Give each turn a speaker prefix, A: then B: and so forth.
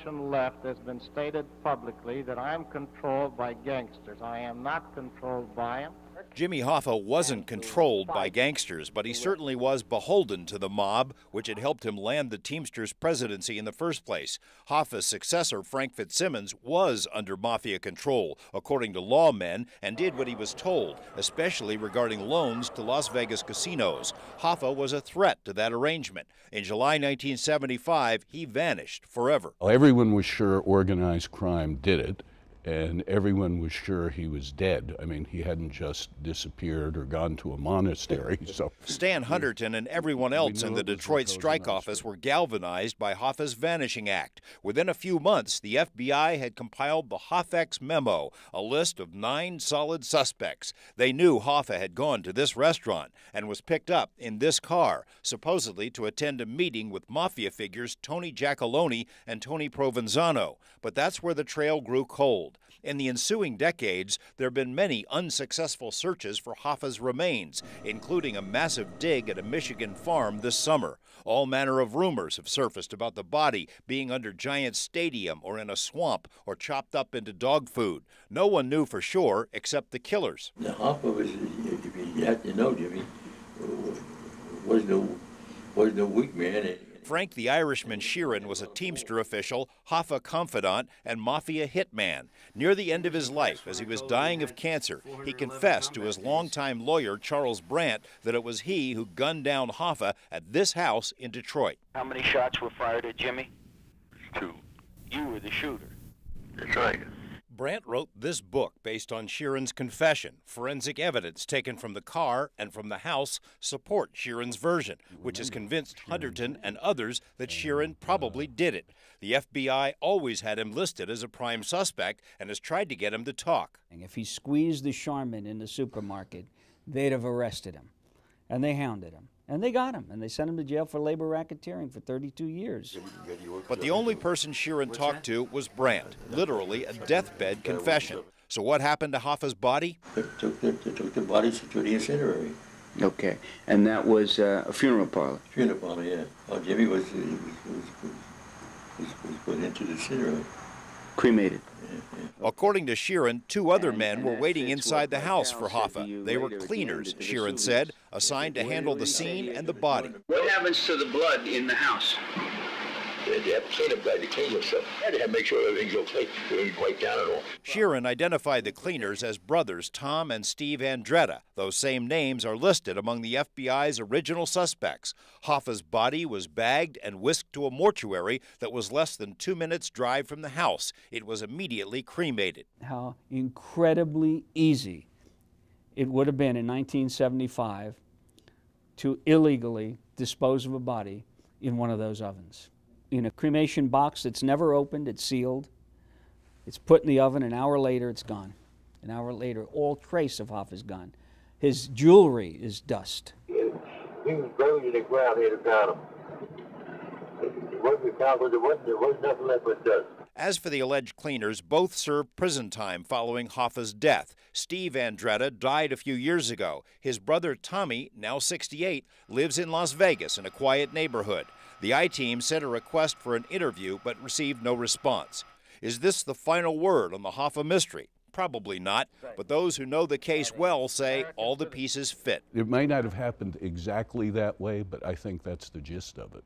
A: generation left, has been stated publicly that I'm controlled by gangsters. I am not controlled by them.
B: Jimmy Hoffa wasn't controlled by gangsters, but he certainly was beholden to the mob, which had helped him land the Teamsters presidency in the first place. Hoffa's successor, Frank Fitzsimmons, was under Mafia control, according to lawmen, and did what he was told, especially regarding loans to Las Vegas casinos. Hoffa was a threat to that arrangement. In July 1975, he vanished forever.
C: Everyone was sure organized crime did it, and everyone was sure he was dead. I mean, he hadn't just disappeared or gone to a monastery. So
B: Stan Hunterton and everyone else in the Detroit Strike Office were galvanized by Hoffa's Vanishing Act. Within a few months, the FBI had compiled the Hoffex Memo, a list of 9 solid suspects. They knew Hoffa had gone to this restaurant and was picked up in this car, supposedly to attend a meeting with Mafia figures Tony Giacalone and Tony Provenzano. But that's where the trail grew cold. In the ensuing decades, there have been many unsuccessful searches for Hoffa's remains, including a massive dig at a Michigan farm this summer. All manner of rumors have surfaced about the body being under Giant Stadium or in a swamp or chopped up into dog food. No one knew for sure except the killers.
D: The Hoffa was, if you have to know, Jimmy, was no weak man.
B: Frank the Irishman Sheeran was a Teamster official, Hoffa confidant, and Mafia hitman. Near the end of his life, as he was dying of cancer, he confessed to his longtime lawyer, Charles Brandt, that it was he who gunned down Hoffa at this house in Detroit.
E: How many shots were fired at Jimmy?
D: 2.
E: You were the shooter.
D: That's right.
B: Brandt wrote this book based on Sheeran's confession. Forensic evidence taken from the car and from the house support Sheeran's version, which has convinced Hunterton and others that Sheeran probably did it. The FBI always had him listed as a prime suspect and has tried to get him to talk.
F: If he squeezed the Charmin in the supermarket, they'd have arrested him. And they hounded him. And they got him, and they sent him to jail for labor racketeering for 32 years.
B: But the only person Sheeran talked to was Brandt, literally a deathbed confession. So what happened to Hoffa's body?
D: They took the body to the incinerator.
G: Okay, and that was a funeral parlor?
D: Funeral parlor, yeah. Oh, Jimmy was put into the incinerator.
G: Cremated.
B: According to Sheeran, 2 other men were waiting inside the house for Hoffa. They were cleaners, Sheeran said, assigned to handle the scene and the body.
G: What happens to the blood in the house?
D: They have to clean up, they clean themselves. They have to make sure everything's okay. They don't wipe down at all.
B: Sheeran identified the cleaners as brothers Tom and Steve Andretta. Those same names are listed among the FBI's original suspects. Hoffa's body was bagged and whisked to a mortuary that was less than 2 minutes' drive from the house. It was immediately cremated.
F: How incredibly easy it would have been in 1975 to illegally dispose of a body in one of those ovens. In a cremation box that's never opened, it's sealed, it's put in the oven, an hour later it's gone. An hour later, all trace of Hoffa's gone. His jewelry is dust.
D: He was buried in the ground here to found him. What we found was there was nothing left but dust.
B: As for the alleged cleaners, both served prison time following Hoffa's death. Steve Andretta died a few years ago. His brother Tommy, now 68, lives in Las Vegas in a quiet neighborhood. The I-Team sent a request for an interview but received no response. Is this the final word on the Hoffa mystery? Probably not, but those who know the case well say all the pieces fit.
C: it might not have happened exactly that way, but I think that's the gist of it.